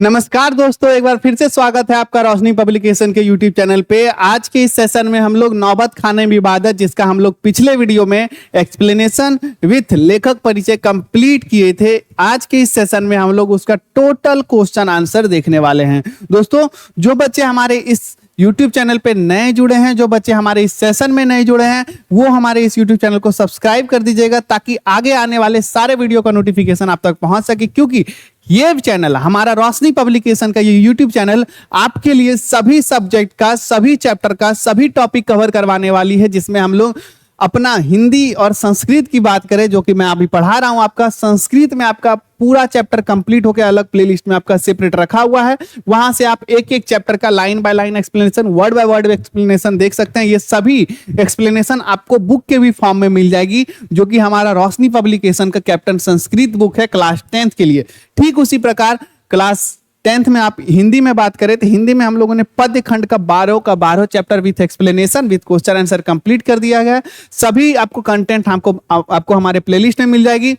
नमस्कार दोस्तों, एक बार फिर से स्वागत है आपका रोशनी पब्लिकेशन के यूट्यूब चैनल पे। आज के इस सेशन में हम लोग नौबत खाने विवादत, जिसका हम लोग पिछले वीडियो में एक्सप्लेनेशन विथ लेखक परिचय कंप्लीट किए थे, आज के इस सेशन में हम लोग उसका टोटल क्वेश्चन आंसर देखने वाले हैं। दोस्तों, जो बच्चे हमारे इस YouTube चैनल पे नए जुड़े हैं, जो बच्चे हमारे इस सेशन में नए जुड़े हैं, वो हमारे इस YouTube चैनल को सब्सक्राइब कर दीजिएगा ताकि आगे आने वाले सारे वीडियो का नोटिफिकेशन आप तक पहुंच सके। क्योंकि ये चैनल, हमारा रोशनी पब्लिकेशन का ये YouTube चैनल आपके लिए सभी सब्जेक्ट का, सभी चैप्टर का, सभी टॉपिक कवर करवाने वाली है, जिसमें हम लोग अपना हिंदी और संस्कृत की बात करें, जो कि मैं अभी पढ़ा रहा हूं आपका संस्कृत में, आपका पूरा चैप्टर कंप्लीट होकर अलग प्लेलिस्ट में आपका सेपरेट रखा हुआ है। वहां से आप एक एक चैप्टर का line by line explanation, word by word explanation देख सकते हैं। ये सभी एक्सप्लेनेशन आपको बुक के भी फॉर्म में मिल जाएगी, जो कि हमारा रोशनी पब्लिकेशन का कैप्टन संस्कृत बुक है क्लास 10th के लिए। ठीक उसी प्रकार क्लास 10th में आप हिंदी में बात करें तो हिंदी में हम लोगों ने पद्य खंड का 12 chapter with explanation with question answer complete कर दिया गया है। सभी आपको कंटेंट आपको हमारे प्लेलिस्ट में मिल जाएगी।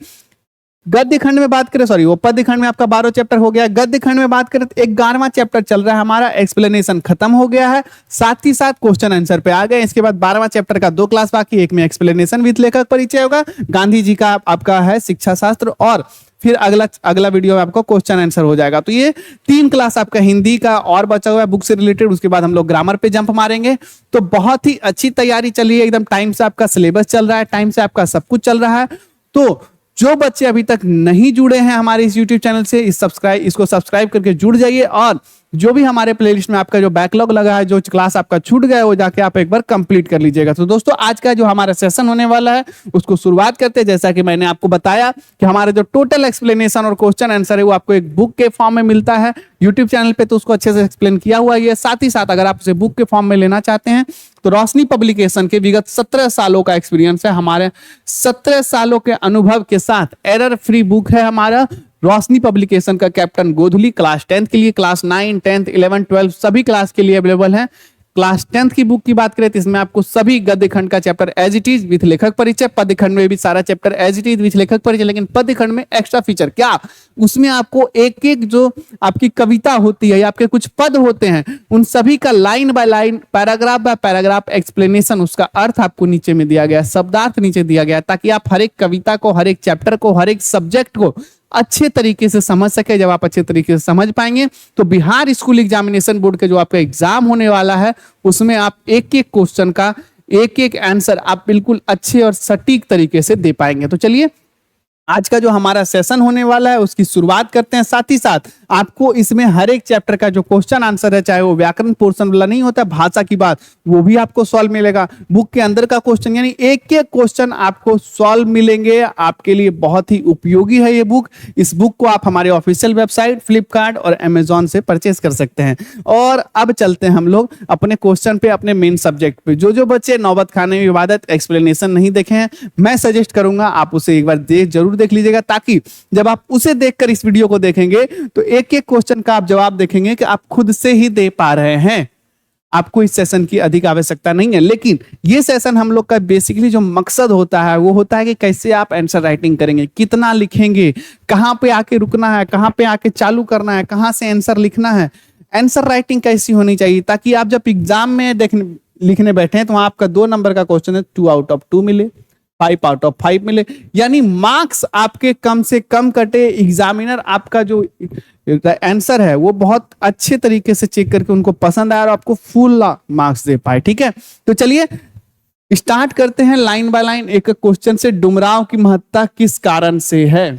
गद्य खंड में बात करें, सॉरी, वो पद्य खंड में आपका 12 चैप्टर हो गया। गद्य खंड में बात करें तो 11वां चैप्टर चल रहा है हमारा, एक्सप्लेनेशन खत्म हो गया है, साथ ही साथ क्वेश्चन आंसर पे आ गए। इसके बाद 12वां चैप्टर का 2 क्लास बाकी, एक में एक्सप्लेनेशन विथ लेखक परिचय होगा, गांधी जी का आपका है शिक्षा शास्त्र, और फिर अगला वीडियो में आपको क्वेश्चन आंसर हो जाएगा। तो ये 3 क्लास आपका हिंदी का और बचा हुआ है बुक से रिलेटेड। उसके बाद हम लोग ग्रामर पे जंप मारेंगे। तो बहुत ही अच्छी तैयारी चल रही है, एकदम टाइम से आपका सिलेबस चल रहा है, टाइम से आपका सब कुछ चल रहा है। तो जो बच्चे अभी तक नहीं जुड़े हैं हमारे इस YouTube चैनल से, इसको सब्सक्राइब करके जुड़ जाइए, और जो भी हमारे प्लेलिस्ट में आपका जो बैकलॉग लगा है, जो क्लास आपका छूट गया है, वो जाके आप एक बार कंप्लीट कर लीजिएगा। तो दोस्तों, आज का जो हमारा सेशन होने वाला है उसको शुरुआत करते हैं। जैसा कि मैंने आपको बताया कि हमारा जो टोटल एक्सप्लेनेशन और क्वेश्चन आंसर है वो आपको एक बुक के फॉर्म में मिलता है यूट्यूब चैनल पे, तो उसको अच्छे से एक्सप्लेन किया हुआ है। साथ ही साथ अगर आप उसे बुक के फॉर्म में लेना चाहते हैं तो रोशनी पब्लिकेशन के विगत 17 सालों का एक्सपीरियंस है, हमारे 17 सालों के अनुभव के साथ एरर फ्री बुक है हमारा रोशनी पब्लिकेशन का कैप्टन गोधुली। क्लास 10th के लिए, क्लास 9, 10th, 11, 12 सभी क्लास के लिए अवेलेबल है। क्लास 10th की बुक की बात करें तो इसमें आपको सभी गद्य खंड का chapter as it is with लेखक परिचय, पद्य खंड में भी सारा chapter as it is with लेखक परिचय, लेकिन पद्य खंड में एक्स्ट्रा फीचर क्या, उसमें आपको एक एक जो आपकी कविता होती है या आपके कुछ पद होते हैं, उन सभी का line by line, paragraph by paragraph explanation, उसका अर्थ आपको नीचे में दिया गया, शब्दार्थ नीचे दिया गया, ताकि आप हर एक कविता को, हर एक चैप्टर को, हर एक सब्जेक्ट को अच्छे तरीके से समझ सके। जब आप अच्छे तरीके से समझ पाएंगे तो बिहार स्कूल एग्जामिनेशन बोर्ड के जो आपका एग्जाम होने वाला है उसमें आप एक एक क्वेश्चन का एक एक आंसर आप बिल्कुल अच्छे और सटीक तरीके से दे पाएंगे। तो चलिए, आज का जो हमारा सेशन होने वाला है उसकी शुरुआत करते हैं। साथ ही साथ आपको इसमें हर एक चैप्टर का जो क्वेश्चन आंसर है, चाहे वो व्याकरण पोर्शन वाला नहीं होता, भाषा की बात, वो भी आपको सॉल्व मिलेगा। बुक के अंदर का क्वेश्चन, यानी एक एक क्वेश्चन आपको सॉल्व मिलेंगे। आपके लिए बहुत ही उपयोगी है ये बुक। इस बुक को आप हमारे ऑफिशियल वेबसाइट फ्लिपकार्ट और अमेजॉन से परचेस कर सकते हैं। और अब चलते हैं हम लोग अपने क्वेश्चन पे, अपने मेन सब्जेक्ट पे। जो बच्चे नौबत खाने विवादत एक्सप्लेनेशन नहीं देखे हैं, मैं सजेस्ट करूंगा आप उसे एक बार जरूर देख लीजिएगा, ताकि जब आप उसे देखकर इस वीडियो को देखेंगे तो एक एक क्वेश्चन का आप जवाब देखेंगे कि आप खुद से ही दे पा रहे हैं। आपको इस सेशन की अधिक आवश्यकता नहीं है, लेकिन ये सेशन हम लोग का बेसिकली जो मकसद होता है वो होता है कि कैसे आप आंसर राइटिंग करेंगे, कितना लिखेंगे, कहां पे आके रुकना है, कहां पे आके चालू करना है, कहां से आंसर लिखना है, आंसर राइटिंग कैसी होनी चाहिए, ताकि आप जब एग्जाम में लिखने बैठे तो वहां आपका 2 नंबर का क्वेश्चन है 2 आउट ऑफ 2 मिले, 5 आउट ऑफ 5 मिले, यानी मार्क्स आपके कम से कम कटे। एग्जामिनर आपका जो आंसर है वो बहुत अच्छे तरीके से चेक करके उनको पसंद आया और आपको फुल मार्क्स दे पाए। ठीक है, तो चलिए स्टार्ट करते हैं लाइन बाय लाइन एक क्वेश्चन से। डुमराव की महत्ता किस कारण से है?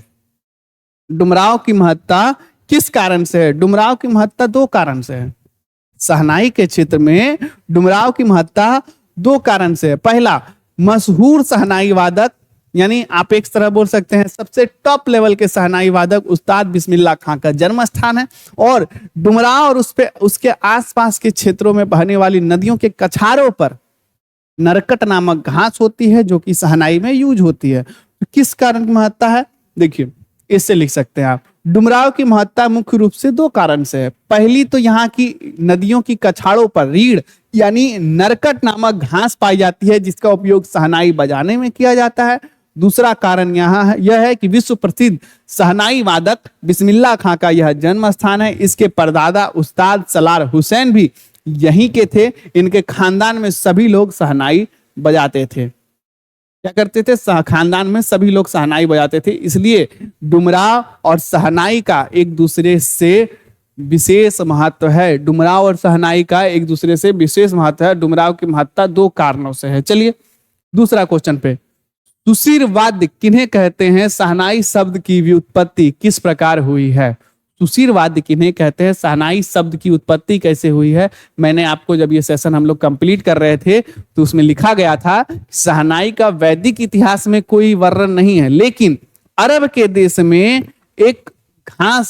डुमराव की महत्ता किस कारण से है? डुमराव की महत्ता 2 कारण से है। शहनाई के क्षेत्र में डुमराव की महत्ता 2 कारण से है। पहला, मशहूर शहनाई वादक, यानी आप एक तरह बोल सकते हैं सबसे टॉप लेवल के शहनाई वादक उस्ताद बिस्मिल्लाह खां का जन्म स्थान है। और डुमराव और उसके आसपास के क्षेत्रों में बहने वाली नदियों के कछारों पर नरकट नामक घास होती है, जो कि शहनाई में यूज होती है। तो किस कारण की महत्ता है? देखिए, इससे लिख सकते हैं आप, डुमराव की महत्ता मुख्य रूप से 2 कारण से है। पहली तो यहाँ की नदियों की कछाड़ों पर रीढ़ यानी नरकट नामक घास पाई जाती है, जिसका उपयोग शहनाई बजाने में किया जाता है। दूसरा कारण यह है कि विश्व प्रसिद्ध शहनाई वादक बिस्मिल्लाह खां का यह जन्म स्थान है। इसके परदादा उस्ताद सलार हुसैन भी यहीं के थे। इनके खानदान में सभी लोग शहनाई बजाते थे। क्या करते थे? खानदान में सभी लोग शहनाई बजाते थे, इसलिए डुमराव और शहनाई का एक दूसरे से विशेष महत्व है। डुमराव और शहनाई का एक दूसरे से विशेष महत्व है। डुमराव की महत्ता दो कारणों से है। चलिए दूसरा क्वेश्चन पे, सुशीर वाद्य किन्हें कहते हैं? शहनाई शब्द की व्युत्पत्ति किस प्रकार हुई है? सुशीर वाद्य किन्हें कहते हैं? शहनाई शब्द की उत्पत्ति कैसे हुई है? मैंने आपको जब ये सेशन हम लोग कंप्लीट कर रहे थे तो उसमें लिखा गया था शहनाई का वैदिक इतिहास में कोई वर्णन नहीं है, लेकिन अरब के देश में एक घास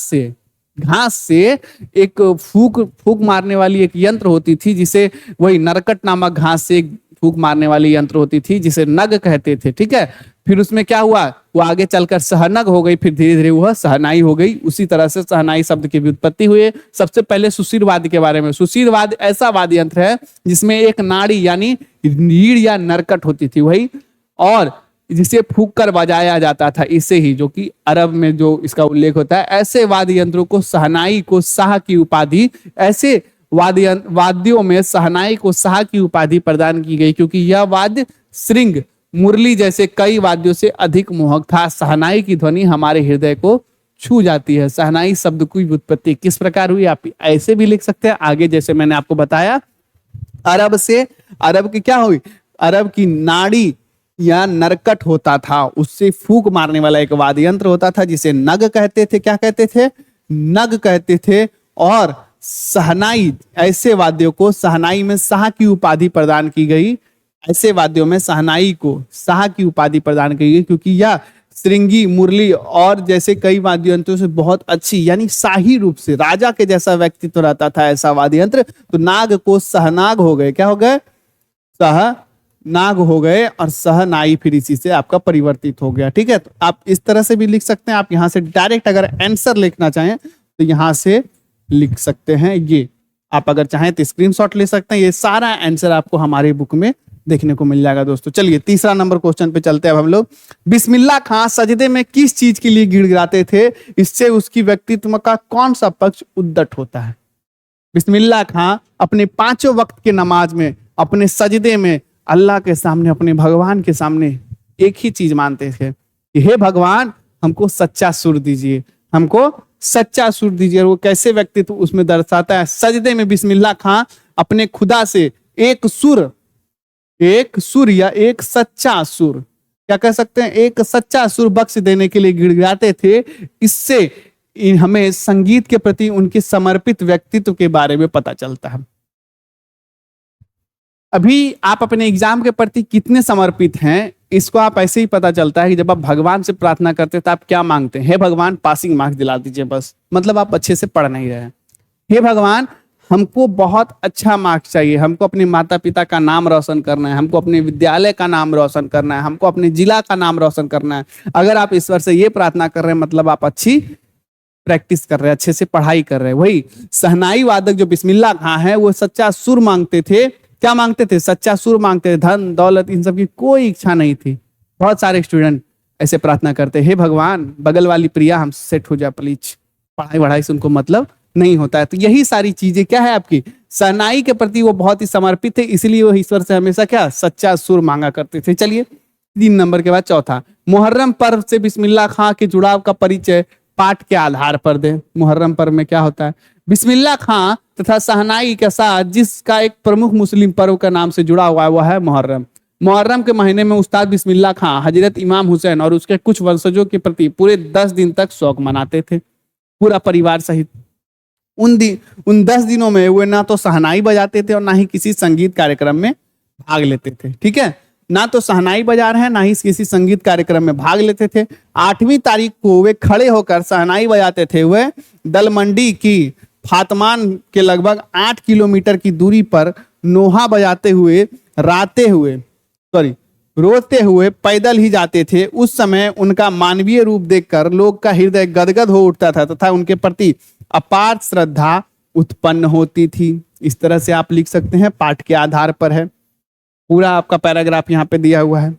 से एक फूक मारने वाली एक यंत्र होती थी, जिसे वही नरकट नामक घास से एक फूक मारने वाली यंत्र होती थी, जिसे नग कहते थे। ठीक है, फिर उसमें क्या हुआ, वो आगे चलकर सहनग हो गई, फिर धीरे धीरे वह शहनाई हो गई। उसी तरह से शहनाई शब्द की व्युत्पत्ति हुई। सबसे पहले सुशीरवाद के बारे में, सुशीरवाद ऐसा वाद्य यंत्र है जिसमें एक नाड़ी यानी रीढ़ या नरकट होती थी वही, और जिसे फूक कर बजाया जाता था। इससे ही, जो कि अरब में जो इसका उल्लेख होता है, ऐसे वाद्य यंत्रों को शहनाई को शाह की उपाधि, ऐसे वाद्यों में शहनाई को शाह की उपाधि प्रदान की गई, क्योंकि यह वाद्य श्रृंग मुरली जैसे कई वाद्यों से अधिक मोहक था। शहनाई की ध्वनि हमारे हृदय को छू जाती है। शहनाई शब्द की व्युत्पत्ति किस प्रकार हुई? आप ऐसे भी लिख सकते हैं आगे, जैसे मैंने आपको बताया, अरब की क्या हुई? अरब की नाड़ी या नरकट होता था, उससे फूक मारने वाला एक वाद्य यंत्र होता था जिसे नग कहते थे। क्या कहते थे? नग कहते थे। और शहनाई, ऐसे वाद्यों को शहनाई में शाह की उपाधि प्रदान की गई। ऐसे वाद्यों में शहनाई को शाह की उपाधि प्रदान की गई, क्योंकि यह श्रृंगी, मुरली और जैसे कई वाद्य यंत्रों से बहुत अच्छी यानी शाही रूप से राजा के जैसा व्यक्तित्व रहता था ऐसा वाद्य यंत्र। तो नाग को सहनाग हो गए। क्या हो गए? सहनाग हो गए, और सहनाई फिर इसी से आपका परिवर्तित हो गया। ठीक है, तो आप इस तरह से भी लिख सकते हैं। आप यहां से डायरेक्ट अगर आंसर लिखना चाहें तो यहां से लिख सकते हैं। ये आप अगर चाहें तो स्क्रीनशॉट ले सकते हैं। ये सारा आंसर आपको हमारे बुक में देखने को मिल जाएगा दोस्तों। चलिए तीसरा नंबर क्वेश्चन पे चलते हैं अब हम लोग। बिस्मिल्लाह खां सजदे में किस चीज के लिए गिड़गिड़ाते थे? इससे उसकी व्यक्तित्व का कौन सा पक्ष उद्दट होता है? बिस्मिल्लाह खां अपने पांचों वक्त के नमाज में, अपने सजदे में अल्लाह के सामने, अपने भगवान के सामने एक ही चीज मानते थे कि हे भगवान, हमको सच्चा सुर दीजिए, हमको सच्चा सुर दीजिए। और वो कैसे व्यक्तित्व उसमें दर्शाता है? सजदे में बिस्मिल्लाह खां अपने खुदा से एक सुर या एक सच्चा सुर, क्या कह सकते हैं, एक सच्चा सुर बख्श देने के लिए गिड़गिड़ाते थे। इससे हमें संगीत के प्रति उनके समर्पित व्यक्तित्व के बारे में पता चलता है। अभी आप अपने एग्जाम के प्रति कितने समर्पित हैं, इसको आप ऐसे ही पता चलता है कि जब आप भगवान से प्रार्थना करते हैं तो आप क्या मांगते हैं? हे भगवान, पासिंग मार्क्स दिला दीजिए, बस। मतलब आप अच्छे से पढ़ नहीं रहे हैं। हे भगवान, हमको बहुत अच्छा मार्क्स चाहिए, हमको अपने माता पिता का नाम रोशन करना है, हमको अपने विद्यालय का नाम रोशन करना है, हमको अपने जिला का नाम रोशन करना है। अगर आप ईश्वर से ये प्रार्थना कर रहे हैं, मतलब आप अच्छी प्रैक्टिस कर रहे हैं, अच्छे से पढ़ाई कर रहे हैं। वही शहनाई वादक जो बिस्मिल्लाह खां है, वो सच्चा सुर मांगते थे। क्या मांगते थे? सच्चा सुर मांगते थे। धन दौलत इन सब की कोई इच्छा नहीं थी। बहुत सारे स्टूडेंट ऐसे प्रार्थना करते, हे भगवान, बगल वाली प्रिया हम सेट हो जाए प्लीज। पढ़ाई वढ़ाई से उनको मतलब नहीं होता है। तो यही सारी चीजें क्या है आपकी, शहनाई के प्रति वो बहुत ही समर्पित थे, इसलिए वो ईश्वर से हमेशा क्या, सच्चा सुर मांगा करते थे। चलिए 3 नंबर के बाद चौथा, मुहर्रम पर्व से बिस्मिल्लाह खां के जुड़ाव का परिचय पाठ के आधार पर दे। मुहर्रम पर्व में क्या होता है? बिस्मिल्लाह खां तथा शहनाई के साथ जिसका एक प्रमुख मुस्लिम पर्व का नाम से जुड़ा हुआ है वह है मुहर्रम। मुहर्रम के महीने में उस्ताद बिस्मिल्लाह खां हजरत इमाम हुसैन और उसके कुछ वंशजों के प्रति पूरे 10 दिन तक शौक मनाते थे, पूरा परिवार सहित। उन 10 दिनों में वे ना तो शहनाई बजाते थे और ना ही किसी संगीत कार्यक्रम में भाग लेते थे। ठीक है, ना तो शहनाई बजा रहे हैं, ना ही किसी संगीत कार्यक्रम में भाग लेते थे। 8वीं तारीख को वे खड़े होकर शहनाई बजाते थे। वे दलमंडी की फातमान के लगभग 8 किलोमीटर की दूरी पर नोहा बजाते हुए रोते हुए पैदल ही जाते थे। उस समय उनका मानवीय रूप देखकर लोग का हृदय गदगद हो उठता था तथा उनके प्रति अपार श्रद्धा उत्पन्न होती थी। इस तरह से आप लिख सकते हैं, पाठ के आधार पर है। पूरा आपका पैराग्राफ यहाँ पे दिया हुआ है।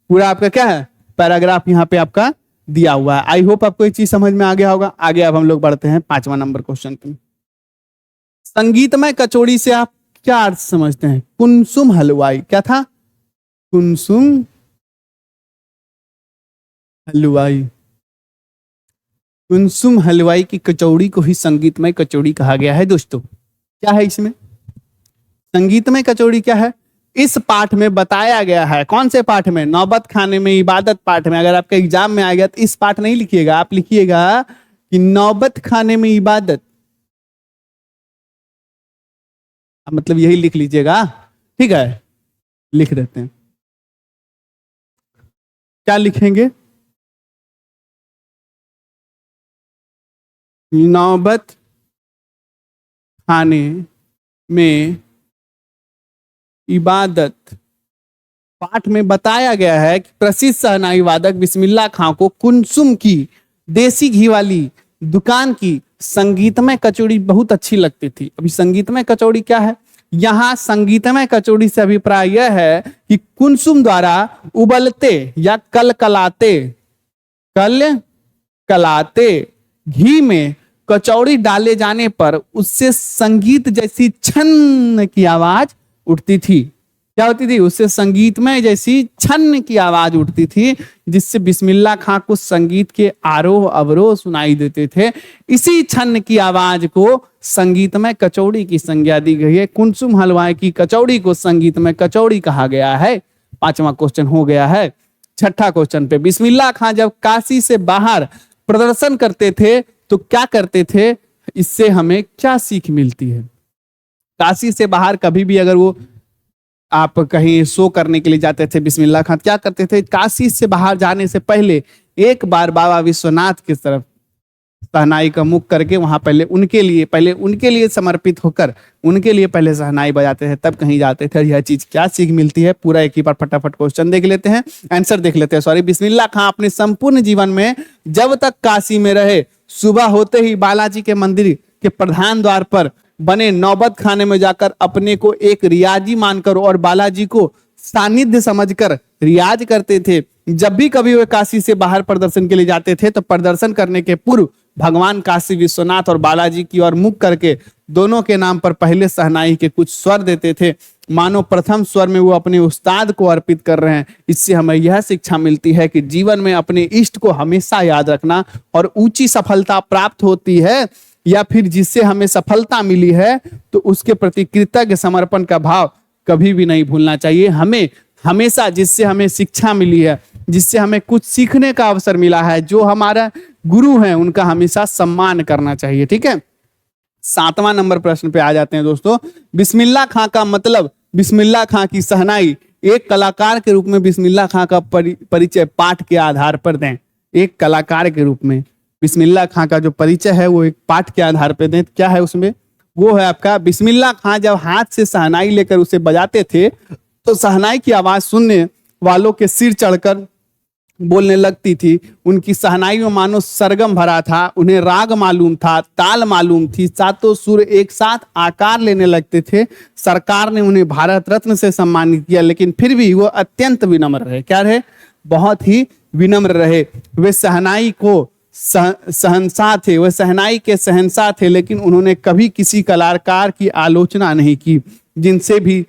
पूरा आपका क्या है, पैराग्राफ यहाँ पे आपका दिया हुआ है। आई होप आपको ये चीज समझ में आ गया होगा। आगे अब हम लोग बढ़ते हैं 5वां नंबर क्वेश्चन पे। संगीतमय कचौड़ी से आप क्या अर्थ समझते हैं? कुनसुम हलवाई, क्या था? कुनसुम हलवाई। कुनसुम हलवाई की कचौड़ी को ही संगीतमय कचौड़ी कहा गया है दोस्तों। क्या है इसमें? संगीतमय कचौड़ी क्या है? इस पाठ में बताया गया है। कौन से पाठ में? नौबत खाने में इबादत पाठ में। अगर आपके एग्जाम में आएगा तो इस पाठ नहीं लिखिएगा, आप लिखिएगा कि नौबत खाने में इबादत, मतलब यही लिख लीजिएगा, ठीक है? लिख देते हैं, क्या लिखेंगे? नौबत खाने में इबादत पाठ में बताया गया है कि प्रसिद्ध शहनाई वादक बिस्मिल्लाह खां को कुनसुम की देसी घी वाली दुकान की संगीतमय कचौड़ी बहुत अच्छी लगती थी। अभी संगीतमय कचौड़ी क्या है? यहाँ संगीतमय कचौड़ी से अभिप्राय यह है कि कुनसुम द्वारा उबलते या कल कलाते घी में कचौड़ी डाले जाने पर उससे संगीत जैसी छन की आवाज उठती थी। क्या होती थी? उससे संगीतमय जैसी छन की आवाज उठती थी, जिससे बिस्मिल्लाह खां को संगीत के आरोह अवरोह सुनाई देते थे। इसी छन की आवाज को संगीतमय कचौड़ी की संज्ञा दी गई है। कुनसुम हलवाई की कचौड़ी को संगीतमय कचौड़ी कहा गया है। 5वां क्वेश्चन हो गया है। 6ठा क्वेश्चन पे, बिस्मिल्लाह खां जब काशी से बाहर प्रदर्शन करते थे तो क्या करते थे? इससे हमें क्या सीख मिलती है? काशी से बाहर कभी भी अगर वो आप कहीं शो करने के लिए जाते थे, बिस्मिल्लाह खां क्या करते थे? काशी से बाहर जाने से पहले एक बार बाबा विश्वनाथ की तरफ शहनाई का मुख करके वहां पहले उनके लिए समर्पित होकर उनके लिए पहले शहनाई बजाते थे, तब कहीं जाते थे। यह चीज क्या सीख मिलती है? पूरा एक ही बार फटाफट क्वेश्चन देख लेते हैं, आंसर देख लेते हैं। सॉरी, बिस्मिल्लाह खां अपने संपूर्ण जीवन में जब तक काशी में रहे, सुबह होते ही बालाजी के मंदिर के प्रधान द्वार पर बने नौबत खाने में जाकर अपने को एक रियाजी मानकर और बालाजी को सानिध्य समझकर रियाज करते थे। जब भी कभी वे काशी से बाहर प्रदर्शन के लिए जाते थे तो प्रदर्शन करने के पूर्व भगवान काशी विश्वनाथ और बालाजी की ओर मुख करके दोनों के नाम पर पहले शहनाई के कुछ स्वर देते थे, मानो प्रथम स्वर में वो अपने उस्ताद को अर्पित कर रहे हैं। इससे हमें यह शिक्षा मिलती है कि जीवन में अपने इष्ट को हमेशा याद रखना और ऊंची सफलता प्राप्त होती है या फिर जिससे हमें सफलता मिली है तो उसके प्रति कृतज्ञ समर्पण का भाव कभी भी नहीं भूलना चाहिए। हमें हमेशा जिससे हमें शिक्षा मिली है, जिससे हमें कुछ सीखने का अवसर मिला है, जो हमारा गुरु है, उनका हमेशा सम्मान करना चाहिए। ठीक है, 7वां नंबर प्रश्न पे आ जाते हैं दोस्तों। बिस्मिल्लाह खां का मतलब, बिस्मिल्लाह खां की शहनाई एक कलाकार के रूप में बिस्मिल्लाह खां का परिचय पाठ के आधार पर दें। एक कलाकार के रूप में बिस्मिल्लाह खां का जो परिचय है वो एक पाठ के आधार पर दें। क्या है उसमें? वो है आपका, बिस्मिल्लाह खां जब हाथ से शहनाई लेकर उसे बजाते थे तो शहनाई की आवाज सुनने वालों के सिर चढ़कर बोलने लगती थी। उनकी शहनाई में मानो सरगम भरा था, उन्हें राग मालूम था, ताल मालूम थी, सातों सुर एक साथ आकार लेने लगते थे। सरकार ने उन्हें भारत रत्न से सम्मानित किया, लेकिन फिर भी वो अत्यंत विनम्र रहे। क्या रहे? बहुत ही विनम्र रहे। वे शहनाई को शहंशाह थे, वह शहनाई के शहंशाह थे, लेकिन उन्होंने कभी किसी कलाकार की आलोचना नहीं की। जिनसे भी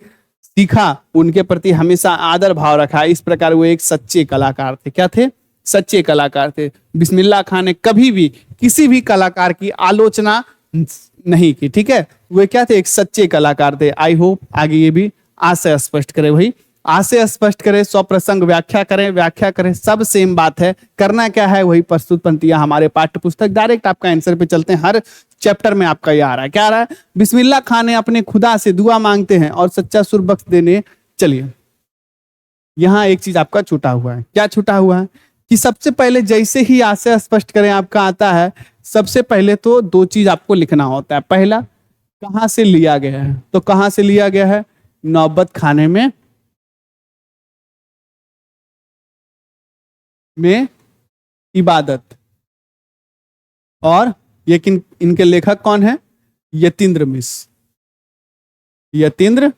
सीखा उनके प्रति हमेशा आदर भाव रखा। इस प्रकार वो एक सच्चे कलाकार थे। क्या थे? सच्चे कलाकार थे। बिस्मिल्लाह खां ने कभी भी किसी भी कलाकार की आलोचना नहीं की। ठीक है, वे क्या थे? एक सच्चे कलाकार थे। आई होप आगे ये भी आशय स्पष्ट करे, वही आशय स्पष्ट करे, स्वप्रसंग व्याख्या करें, सब सेम बात है। करना क्या है? वही प्रस्तुत पंक्तियां हमारे पाठ्य पुस्तक। डायरेक्ट आपका आंसर पे चलते हैं। हर चैप्टर में आपका ये आ रहा है। क्या आ रहा है? बिस्मिल्लाह खां ने अपने खुदा से दुआ मांगते हैं और सच्चा सुर बख्श देने। चलिए, यहां एक चीज आपका छूटा हुआ है। क्या छूटा हुआ है? कि सबसे पहले जैसे ही आशय स्पष्ट करें आपका आता है, सबसे पहले तो दो चीज आपको लिखना होता है। पहला, कहां से लिया गया है? तो कहां से लिया गया है? नौबत खाने में इबादत। और ये इनके लेखक कौन है? यतीन्द्र मिश्र। यतीन्द्र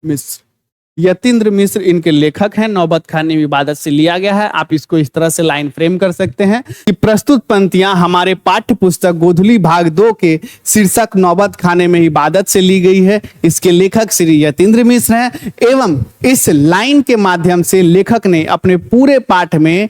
मिश्र। यतीन्द्र मिश्र इनके लेखक हैं। नौबत खाने में इबादत से लिया गया है। आप इसको इस तरह से लाइन फ्रेम कर सकते हैं कि प्रस्तुत पंक्तियां हमारे पाठ्य पुस्तक गोधुली भाग 2 के शीर्षक नौबत खाने में इबादत से ली गई है। इसके लेखक श्री यतीन्द्र मिश्र हैं एवं इस लाइन के माध्यम से लेखक ने अपने पूरे पाठ में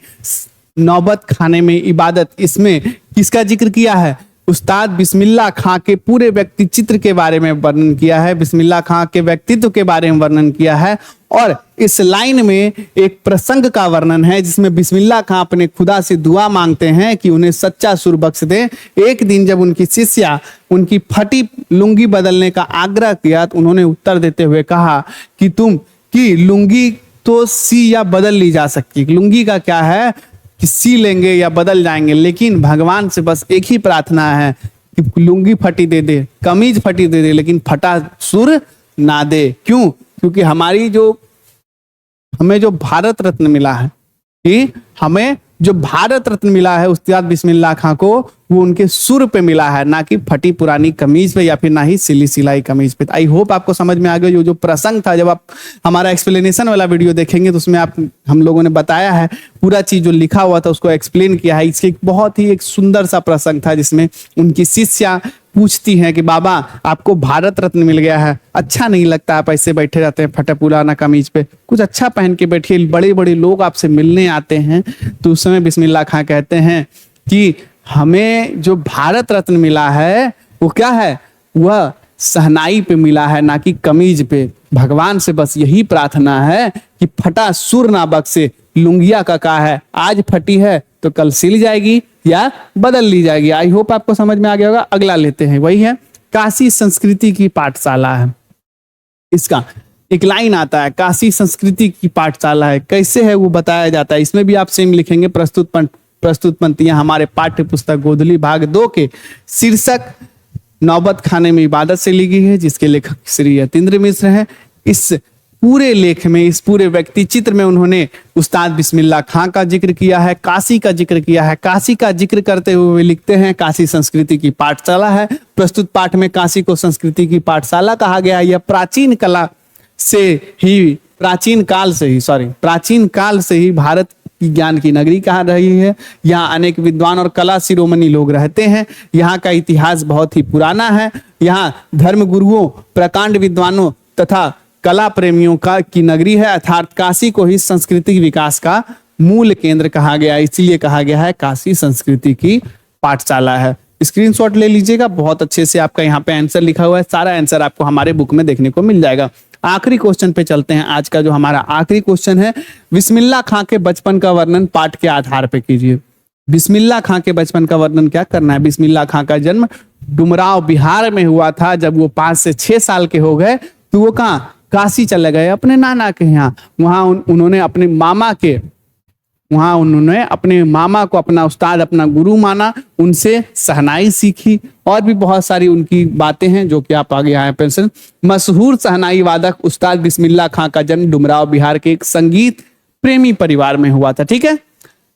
नौबत खाने में इबादत, इसमें किसका जिक्र किया है? उस्ताद बिस्मिल्लाह खां के पूरे व्यक्ति चित्र के बारे में वर्णन किया है, बिस्मिल्लाह खां के व्यक्तित्व के बारे में वर्णन किया है। और इस लाइन में एक प्रसंग का वर्णन है जिसमें बिस्मिल्लाह खां अपने खुदा से दुआ मांगते हैं कि उन्हें सच्चा सुर बख्श दे। एक दिन जब उनकी शिष्या उनकी फटी लुंगी बदलने का आग्रह किया तो उन्होंने उत्तर देते हुए कहा कि लुंगी तो सी या बदल ली जा सकती, लुंगी का क्या है कि सी लेंगे या बदल जाएंगे, लेकिन भगवान से बस एक ही प्रार्थना है कि लुंगी फटी दे दे, कमीज फटी दे दे, लेकिन फटा सुर ना दे। क्यों? क्योंकि हमें जो भारत रत्न मिला है, कि हमें जो भारत रत्न मिला है उस्ताद बिस्मिल्लाह खां को, वो उनके सुर पे मिला है, ना कि फटी पुरानी कमीज पे या फिर ना ही सिली सिलाई कमीज पे। आई होप आपको समझ में आ गया। जो प्रसंग था, जब आप हमारा एक्सप्लेनेशन वाला वीडियो देखेंगे तो उसमें हम लोगों ने बताया है, पूरा चीज जो लिखा हुआ था उसको एक्सप्लेन किया है। इसके बहुत ही एक सुंदर सा प्रसंग था जिसमें उनकी शिष्या पूछती हैं कि बाबा आपको भारत रत्न मिल गया है, अच्छा नहीं लगता आप ऐसे बैठे रहते हैं फटे पुराना कमीज पे, कुछ अच्छा पहन के बैठिए, बड़े बड़े लोग आपसे मिलने आते हैं। तो उस समय बिस्मिल्लाह खां कहते हैं कि हमें जो भारत रत्न मिला है वो क्या है? वह सहनाई पे मिला है, ना कि कमीज पे। भगवान से बस यही प्रार्थना है कि फटा सुर ना बख्शे। लुंगिया का कहा है, आज फटी है तो कल सिल जाएगी या बदल ली जाएगी। आई होप आपको समझ में आ गया होगा। अगला लेते हैं, वही है काशी संस्कृति की पाठशाला है। इसका एक लाइन आता है, काशी संस्कृति की पाठशाला है, कैसे है वो बताया जाता है। इसमें भी आप सेम लिखेंगे, प्रस्तुत पंक्तियां हमारे पाठ्य पुस्तक गोधुली भाग 2 के शीर्षक नौबत खाने में इबादत से ली गई है, जिसके लेखक श्री यतीन्द्र मिश्र हैं। इस पूरे लेख में, इस पूरे व्यक्ति चित्र में उन्होंने उस्ताद बिस्मिल्लाह खां का जिक्र किया है, काशी का जिक्र किया है। काशी का जिक्र करते हुए लिखते हैं काशी संस्कृति की पाठशाला है। प्रस्तुत पाठ में काशी को संस्कृति की पाठशाला कहा गया है। यह प्राचीन काल से ही भारत की ज्ञान की नगरी कहा रही है। यहाँ अनेक विद्वान और कला शिरोमणि लोग रहते हैं। यहाँ का इतिहास बहुत ही पुराना है। यहाँ धर्म गुरुओं, प्रकांड विद्वानों तथा कला प्रेमियों की नगरी है, अर्थात काशी को ही सांस्कृतिक विकास का मूल केंद्र कहा गया है। इसीलिए कहा गया है काशी संस्कृति की पाठशाला है। स्क्रीनशॉट ले लीजिएगा, बहुत अच्छे से आपका यहाँ पे आंसर लिखा हुआ है। सारा आंसर आपको हमारे बुक में देखने को मिल जाएगा। आखिरी क्वेश्चन पे चलते हैं। आज का जो हमारा आखिरी क्वेश्चन है, बिस्मिल्लाह खां के बचपन का वर्णन पाठ के आधार पे कीजिए। बिस्मिल्लाह खां के बचपन का वर्णन क्या करना है? बिस्मिल्लाह खां का जन्म डुमराव बिहार में हुआ था। जब वो 5 से 6 साल के हो गए तो वो कहाँ? काशी चले गए अपने नाना के यहाँ। वहां उन्होंने अपने मामा को अपना उस्ताद, अपना गुरु माना, उनसे सहनाई सीखी और भी बहुत सारी उनकी बातें हैं जो कि आप आगे यहाँ पेंशन। मशहूर सहनाई वादक उस्ताद बिस्मिल्लाह खां का जन्म डुमराव बिहार के एक संगीत प्रेमी परिवार में हुआ था। ठीक है।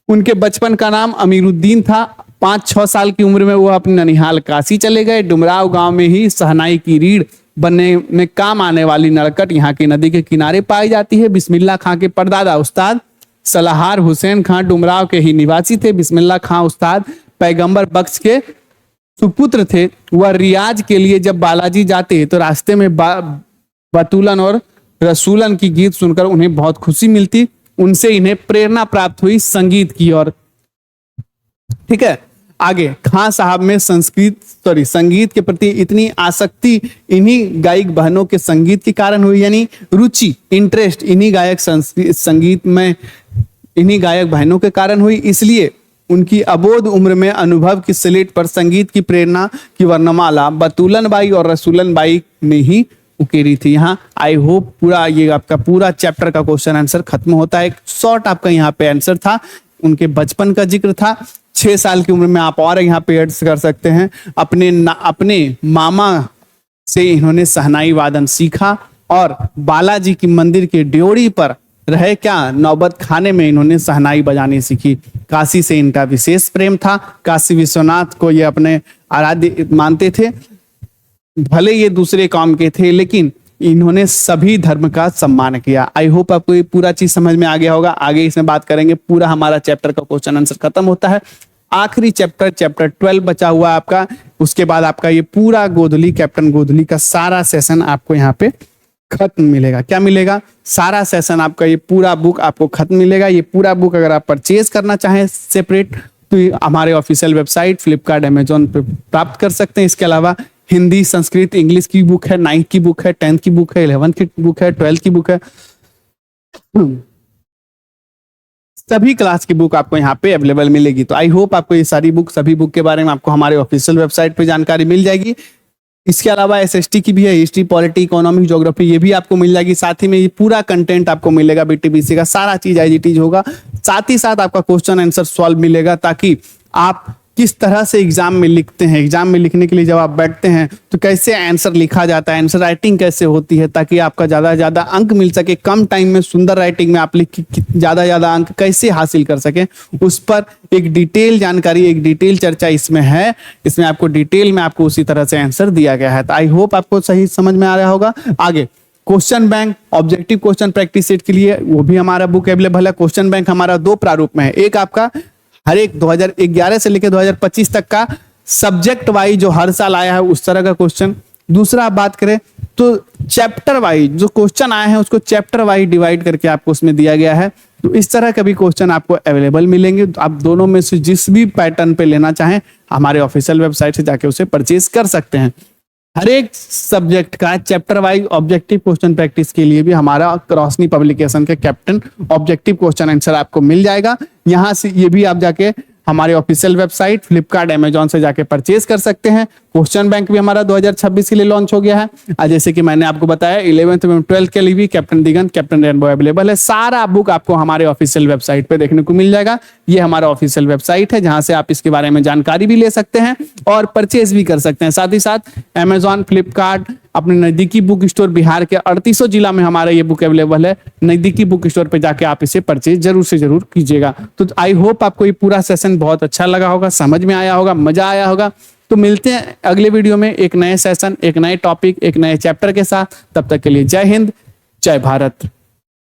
उनके बचपन का नाम अमीरुद्दीन था। 5-6 साल की उम्र में वो अपने ननिहाल काशी चले गए। डुमराव गांव में ही सहनाई की रीढ़ बनने में काम आने वाली नड़कट यहाँ की नदी के किनारे पाई जाती है। बिस्मिल्लाह खां के परदादा उस्ताद सलाहार हुसैन खां डुमराव के ही निवासी थे। बिस्मिल्लाह खां उस्ताद पैगंबर बख्श के सुपुत्र थे। वह रियाज के लिए जब बालाजी जाते तो रास्ते में बतूलन और रसूलन की गीत सुनकर उन्हें बहुत खुशी मिलती। उनसे इन्हें प्रेरणा प्राप्त हुई संगीत की ओर। ठीक है। आगे खां साहब में संगीत के प्रति इतनी आसक्ति इन्हीं गायक बहनों के संगीत के कारण हुई, यानी रुचि, इंटरेस्ट इन्हीं संगीत में इन्हीं गायक बहनों के कारण हुई। इसलिए उनकी अबोध उम्र में अनुभव की स्लेट पर संगीत की प्रेरणा की वर्णमाला बतूलन बाई और रसूलन बाई ने ही उकेरी थी। यहाँ आई होप पूरा ये आपका पूरा चैप्टर का क्वेश्चन आंसर खत्म होता है। एक शॉर्ट आपका यहाँ पे आंसर था। उनके बचपन का जिक्र था। 6 साल की उम्र में आप और यहाँ पे ऐड कर सकते हैं। अपने मामा से इन्होंने सहनाई वादन सीखा और बालाजी की मंदिर के ड्योढ़ी पर रहे नौबत खाने में इन्होंने सहनाई बजानी सीखी। काशी से इनका विशेष प्रेम था। काशी विश्वनाथ को ये अपने आराध्य मानते थे। भले ये दूसरे काम के थे, लेकिन इन्होंने सभी धर्म का सम्मान किया। आई होप आपको ये पूरा चीज समझ में आ गया होगा। आगे इसमें बात करेंगे, पूरा हमारा चैप्टर का क्वेश्चन आंसर खत्म होता है। आखिरी चैप्टर 12 बचा हुआ है आपका। उसके बाद आपका ये पूरा गोधली, कैप्टन गोधली का सारा सेशन आपको यहाँ पे खत्म मिलेगा। क्या मिलेगा? सारा सेशन आपका, ये पूरा बुक आपको खत्म मिलेगा। ये पूरा बुक अगर आप परचेज करना चाहें सेपरेट, तो ये हमारे ऑफिशियल वेबसाइट फ्लिपकार्ट, अमेजोन पे प्राप्त कर सकते हैं। इसके अलावा हिंदी, संस्कृत, इंग्लिश की बुक है, 9th की बुक है, 10th की बुक है, 11th की बुक है, 12th की बुक है। सभी क्लास की बुक आपको यहाँ पे अवेलेबल मिलेगी। तो आई होप आपको ये सारी बुक, सभी बुक के बारे में आपको हमारे ऑफिशियल वेबसाइट पे जानकारी मिल जाएगी। इसके अलावा एसएसटी की भी है, हिस्ट्री, पॉलिटी, इकोनॉमिक, ज्योग्राफी, ये भी आपको मिल जाएगी। साथ ही में ये पूरा कंटेंट आपको मिलेगा, बीटीबीसी का सारा चीज एज इट इज होगा। साथ ही साथ आपका क्वेश्चन आंसर सॉल्व मिलेगा, ताकि आप किस तरह से एग्जाम में लिखते हैं, एग्जाम में लिखने के लिए जब आप बैठते हैं तो कैसे आंसर लिखा जाता है, आंसर राइटिंग कैसे होती है, ताकि आपका ज्यादा से ज्यादा अंक मिल सके। कम टाइम में सुंदर राइटिंग में आप लिख के ज्यादा से ज्यादा अंक कैसे हासिल कर सके, उस पर एक डिटेल जानकारी, एक डिटेल चर्चा इसमें है। इसमें आपको डिटेल में आपको उसी तरह से आंसर दिया गया है। तो आई होप आपको सही समझ में आ रहा होगा। आगे question bank, objective question practice set के लिए वो भी हमारा बुक अवेलेबल है। क्वेश्चन बैंक हमारा 2 प्रारूप में है। एक आपका हर एक 2011 से लेकर 2025 तक का सब्जेक्ट वाइज जो हर साल आया है उस तरह का क्वेश्चन। दूसरा आप बात करें तो चैप्टर वाइज जो क्वेश्चन आए हैं उसको चैप्टर वाइज डिवाइड करके आपको उसमें दिया गया है। तो इस तरह के भी क्वेश्चन आपको अवेलेबल मिलेंगे। तो आप दोनों में से जिस भी पैटर्न पे लेना चाहें हमारे ऑफिशियल वेबसाइट से जाके उसे परचेज कर सकते हैं। हर एक सब्जेक्ट का chapter wise objective question practice के लिए भी हमारा रोशनी पब्लिकेशन के कैप्टन ऑब्जेक्टिव क्वेश्चन आंसर आपको मिल जाएगा। यहाँ से ये भी आप जाके हमारे ऑफिशियल वेबसाइट फ्लिपकार्ट, अमेजॉन से जाके परचेज कर सकते हैं। क्वेश्चन बैंक भी हमारा 2026 के लिए लॉन्च हो गया है। जैसे कि मैंने आपको बताया 11th एवं 12th के लिए भी कैप्टन दिगंत, कैप्टन रेनबो अवेलेबल है। सारा बुक आपको हमारे ऑफिशियल वेबसाइट पे देखने को मिल जाएगा। ये हमारा ऑफिशियल वेबसाइट है जहां से आप इसके बारे में जानकारी भी ले सकते हैं और परचेज भी कर सकते हैं। साथ ही साथ अमेजॉन, फ्लिपकार्ट, अपने नजदीकी बुक स्टोर, बिहार के 3800 जिला में हमारा ये बुक अवेलेबल है। नजदीकी बुक स्टोर पे जाके आप इसे परचेज जरूर से जरूर कीजिएगा। तो आई होप आपको ये पूरा सेशन बहुत अच्छा लगा होगा, समझ में आया होगा, मजा आया होगा। तो मिलते हैं अगले वीडियो में एक नए सेशन, एक नए टॉपिक, एक नए चैप्टर के साथ। तब तक के लिए जय हिंद, जय भारत।